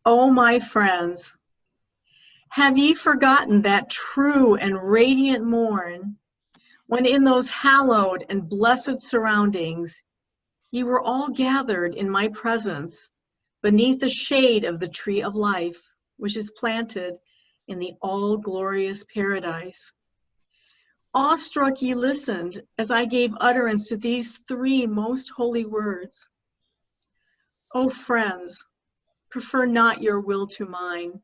O my friends, have ye forgotten that true and radiant morn, when in those hallowed and blessed surroundings, ye were all gathered in my presence, beneath the shade of the tree of life, which is planted in the all-glorious paradise? Awestruck ye listened as I gave utterance to these three most holy words. O friends, prefer not your will to mine.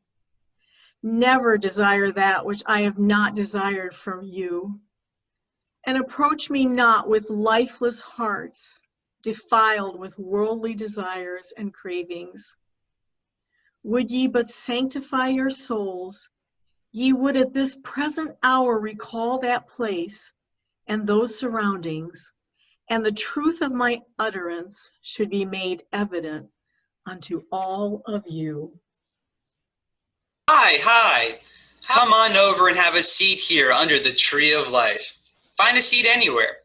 Never desire that which I have not desired from you. And approach me not with lifeless hearts, defiled with worldly desires and cravings. Would ye but sanctify your souls, ye would at this present hour recall that place and those surroundings, and the truth of my utterance should be made evident unto all of you. Hi. Come on over and have a seat here under the tree of life. Find a seat anywhere.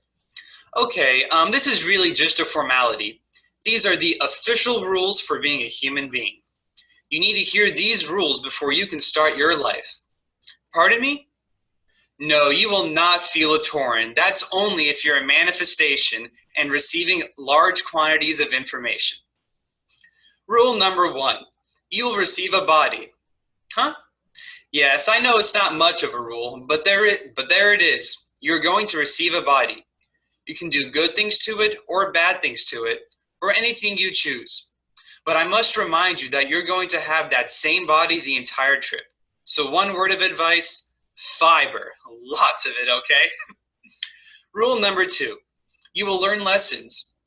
Okay, this is really just a formality. These are the official rules for being a human being. You need to hear these rules before you can start your life. Pardon me? No, you will not feel a torrent. That's only if you're a manifestation and receiving large quantities of information. Rule number 1, you will receive a body. Huh? Yes, I know it's not much of a rule, but there it is. You're going to receive a body. You can do good things to it or bad things to it, or anything you choose. But I must remind you that you're going to have that same body the entire trip. So one word of advice, fiber. Lots of it, okay? Rule number 2, you will learn lessons.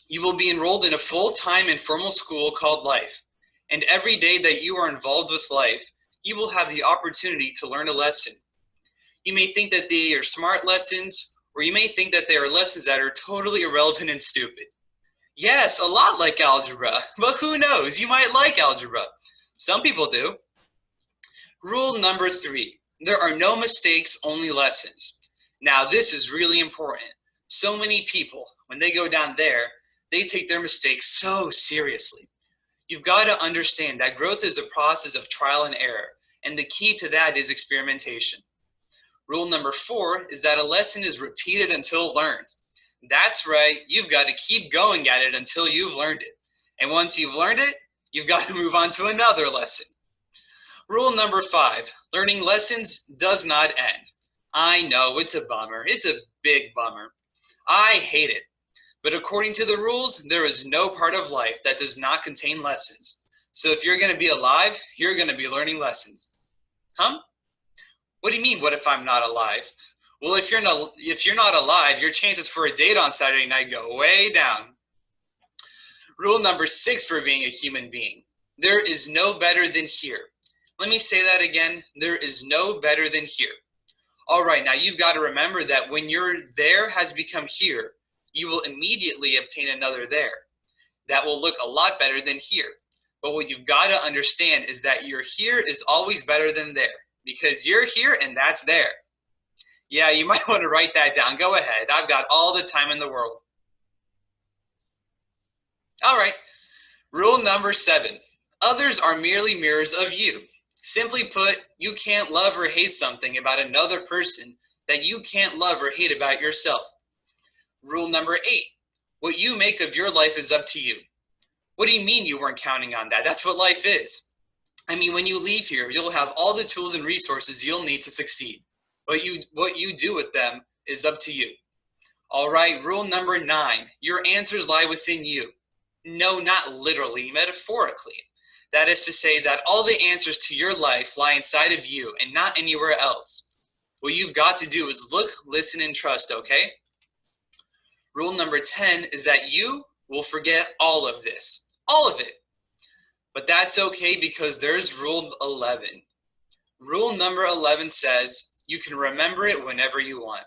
You will be enrolled in a full-time informal school called life. And every day that you are involved with life, you will have the opportunity to learn a lesson. You may think that they are smart lessons, or you may think that they are lessons that are totally irrelevant and stupid. Yes, a lot like algebra, but who knows, you might like algebra. Some people do. Rule number 3, there are no mistakes, only lessons. Now this is really important. So many people, when they go down there, they take their mistakes so seriously. You've got to understand that growth is a process of trial and error, and the key to that is experimentation. Rule number 4 is that a lesson is repeated until learned. That's right, you've got to keep going at it until you've learned it. And once you've learned it, you've got to move on to another lesson. Rule number 5, learning lessons does not end. I know, it's a bummer. It's a big bummer. I hate it. But according to the rules, there is no part of life that does not contain lessons. So if you're going to be alive, you're going to be learning lessons. Huh? What do you mean, what if I'm not alive? Well, if you're not alive, your chances for a date on Saturday night go way down. Rule number 6 for being a human being. There is no better than here. Let me say that again. There is no better than here. All right, now you've got to remember that when your there has become here, you will immediately obtain another there. That will look a lot better than here. But what you've got to understand is that your here is always better than there, because you're here and that's there. Yeah, you might want to write that down. Go ahead. I've got all the time in the world. All right. Rule number 7. Others are merely mirrors of you. Simply put, you can't love or hate something about another person that you can't love or hate about yourself. Rule number 8. What you make of your life is up to you. What do you mean you weren't counting on that? That's what life is. I mean, when you leave here, you'll have all the tools and resources you'll need to succeed. But what you do with them is up to you. All right, rule number 9. Your answers lie within you. No, not literally, metaphorically. That is to say that all the answers to your life lie inside of you and not anywhere else. What you've got to do is look, listen, and trust, okay? Rule number 10 is that you will forget all of this, all of it. But that's okay because there's rule 11. Rule number 11 says you can remember it whenever you want.